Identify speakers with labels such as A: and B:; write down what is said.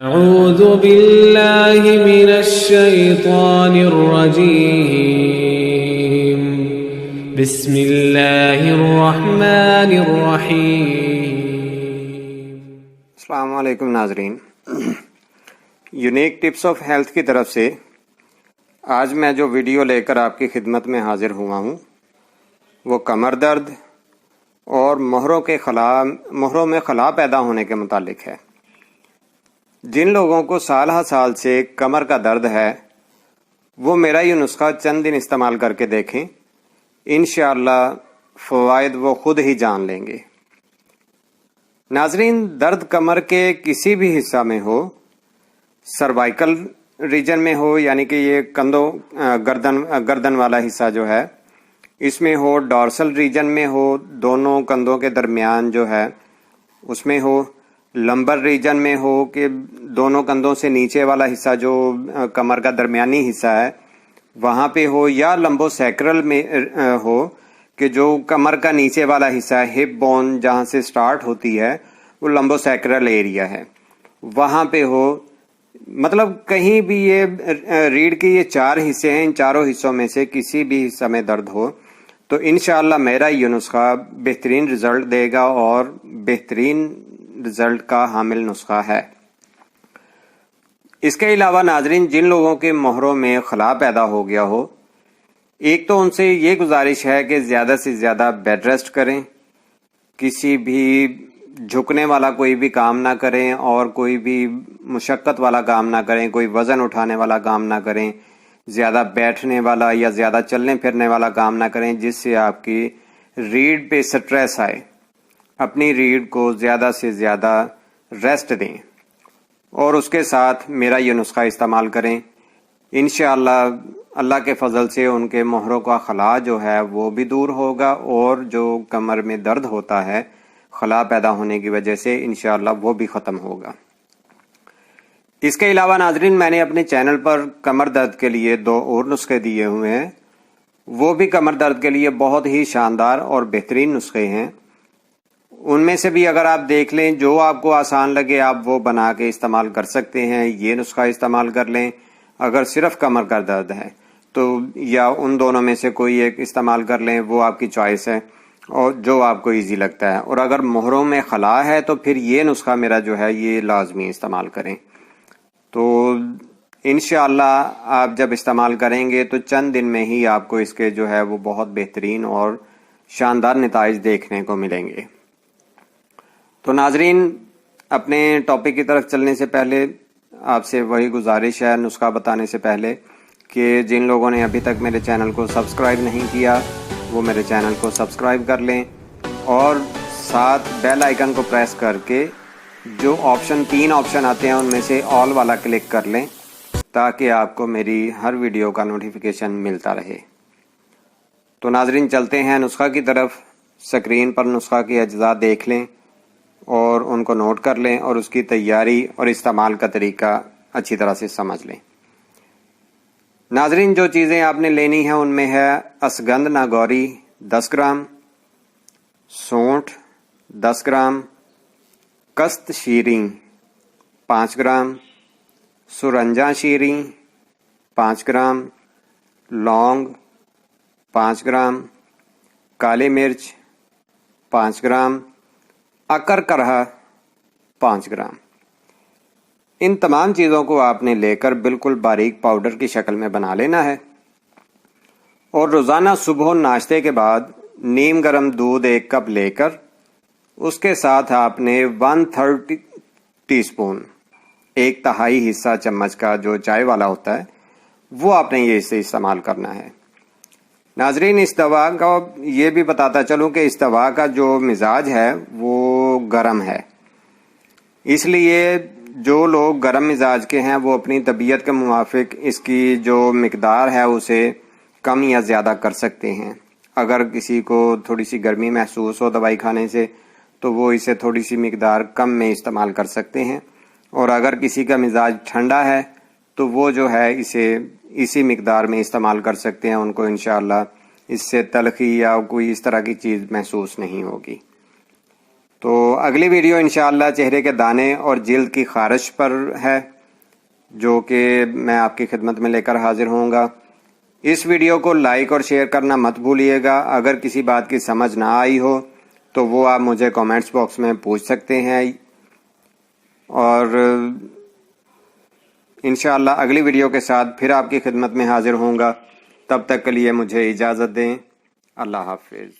A: أعوذ بالله من الشيطان الرجيم بسم الله الرحمن الرحيم۔
B: السلام علیکم ناظرین، یونیک ٹپس آف ہیلتھ کی طرف سے آج میں جو ویڈیو لے کر آپ کی خدمت میں حاضر ہوا ہوں وہ کمر درد اور مہروں میں خلا پیدا ہونے کے متعلق ہے۔ جن لوگوں کو سال ہر سال سے کمر کا درد ہے وہ میرا یہ نسخہ چند دن استعمال کر کے دیکھیں، انشاءاللہ فوائد وہ خود ہی جان لیں گے۔ ناظرین، درد کمر کے کسی بھی حصہ میں ہو، سروائکل ریجن میں ہو یعنی کہ یہ گردن والا حصہ جو ہے اس میں ہو، ڈورسل ریجن میں ہو، دونوں کندھوں کے درمیان جو ہے اس میں ہو، لمبر ریجن میں ہو کہ دونوں کندھوں سے نیچے والا حصہ جو کمر کا درمیانی حصہ ہے وہاں پہ ہو، یا لمبو سیکرل میں ہو کہ جو کمر کا نیچے والا حصہ ہے، ہپ بون جہاں سے سٹارٹ ہوتی ہے وہ لمبو سیکرل ایریا ہے، وہاں پہ ہو، مطلب کہیں بھی یہ ریڑھ کے یہ چار حصے ہیں، ان چاروں حصوں میں سے کسی بھی حصہ میں درد ہو تو انشاءاللہ میرا یہ نسخہ بہترین رزلٹ دے گا اور بہترین رزلٹ کا حامل نسخہ ہے۔ اس کے علاوہ ناظرین، جن لوگوں کے مہروں میں خلا پیدا ہو گیا ہو، ایک تو ان سے یہ گزارش ہے کہ زیادہ سے زیادہ بیڈ ریسٹ کریں، کسی بھی جھکنے والا کوئی بھی کام نہ کریں اور کوئی بھی مشقت والا کام نہ کریں، کوئی وزن اٹھانے والا کام نہ کریں، زیادہ بیٹھنے والا یا زیادہ چلنے پھرنے والا کام نہ کریں جس سے آپ کی ریڑھ پہ سٹریس آئے۔ اپنی ریڑھ کو زیادہ سے زیادہ ریسٹ دیں اور اس کے ساتھ میرا یہ نسخہ استعمال کریں، انشاءاللہ اللہ کے فضل سے ان کے مہروں کا خلا جو ہے وہ بھی دور ہوگا اور جو کمر میں درد ہوتا ہے خلا پیدا ہونے کی وجہ سے انشاءاللہ وہ بھی ختم ہوگا۔ اس کے علاوہ ناظرین، میں نے اپنے چینل پر کمر درد کے لیے 2 اور نسخے دیے ہوئے ہیں، وہ بھی کمر درد کے لیے بہت ہی شاندار اور بہترین نسخے ہیں۔ ان میں سے بھی اگر آپ دیکھ لیں جو آپ کو آسان لگے آپ وہ بنا کے استعمال کر سکتے ہیں۔ یہ نسخہ استعمال کر لیں اگر صرف کمر کا درد ہے تو، یا ان دونوں میں سے کوئی ایک استعمال کر لیں، وہ آپ کی چوائس ہے اور جو آپ کو ایزی لگتا ہے۔ اور اگر مہروں میں خلا ہے تو پھر یہ نسخہ میرا جو ہے یہ لازمی استعمال کریں۔ تو انشاءاللہ آپ جب استعمال کریں گے تو چند دن میں ہی آپ کو اس کے جو ہے وہ بہت بہترین اور شاندار نتائج دیکھنے کو ملیں گے۔ تو ناظرین، اپنے ٹاپک کی طرف چلنے سے پہلے آپ سے وہی گزارش ہے نسخہ بتانے سے پہلے کہ جن لوگوں نے ابھی تک میرے چینل کو سبسکرائب نہیں کیا وہ میرے چینل کو سبسکرائب کر لیں اور ساتھ بیل آئیکن کو پریس کر کے جو 3 آپشن آتے ہیں ان میں سے آل والا کلک کر لیں تاکہ آپ کو میری ہر ویڈیو کا نوٹیفیکیشن ملتا رہے۔ تو ناظرین چلتے ہیں نسخہ کی طرف۔ سکرین پر نسخہ کے اجزاء دیکھ لیں اور ان کو نوٹ کر لیں اور اس کی تیاری اور استعمال کا طریقہ اچھی طرح سے سمجھ لیں۔ ناظرین، جو چیزیں آپ نے لینی ہیں ان میں ہے اسگندھ ناگوری 10 گرام، سونٹھ 10 گرام، کست شیریں 5 گرام، سرنجا شیریں 5 گرام، لونگ 5 گرام، کالی مرچ 5 گرام، اکر کرہ 5 گرام۔ ان تمام چیزوں کو آپ نے لے کر بالکل باریک پاؤڈر کی شکل میں بنا لینا ہے اور روزانہ صبح ناشتے کے بعد نیم گرم دودھ 1 کپ لے کر اس کے ساتھ آپ نے 1/3 ٹی اسپون 1/3 حصہ چمچ کا جو چائے والا ہوتا ہے وہ آپ نے یہ اسے استعمال کرنا ہے۔ ناظرین، اس دوا کا یہ بھی بتاتا چلوں کہ اس دوا کا جو مزاج ہے وہ گرم ہے، اس لیے جو لوگ گرم مزاج کے ہیں وہ اپنی طبیعت کے موافق اس کی جو مقدار ہے اسے کم یا زیادہ کر سکتے ہیں۔ اگر کسی کو تھوڑی سی گرمی محسوس ہو دوائی کھانے سے تو وہ اسے تھوڑی سی مقدار کم میں استعمال کر سکتے ہیں، اور اگر کسی کا مزاج ٹھنڈا ہے تو وہ جو ہے اسے اسی مقدار میں استعمال کر سکتے ہیں، ان کو انشاءاللہ اس سے تلخی یا کوئی اس طرح کی چیز محسوس نہیں ہوگی۔ تو اگلی ویڈیو انشاءاللہ چہرے کے دانے اور جلد کی خارش پر ہے، جو کہ میں آپ کی خدمت میں لے کر حاضر ہوں گا۔ اس ویڈیو کو لائک اور شیئر کرنا مت بھولیے گا۔ اگر کسی بات کی سمجھ نہ آئی ہو تو وہ آپ مجھے کامنٹس باکس میں پوچھ سکتے ہیں، اور انشاءاللہ اگلی ویڈیو کے ساتھ پھر آپ کی خدمت میں حاضر ہوں گا۔ تب تک کے لیے مجھے اجازت دیں۔ اللہ حافظ۔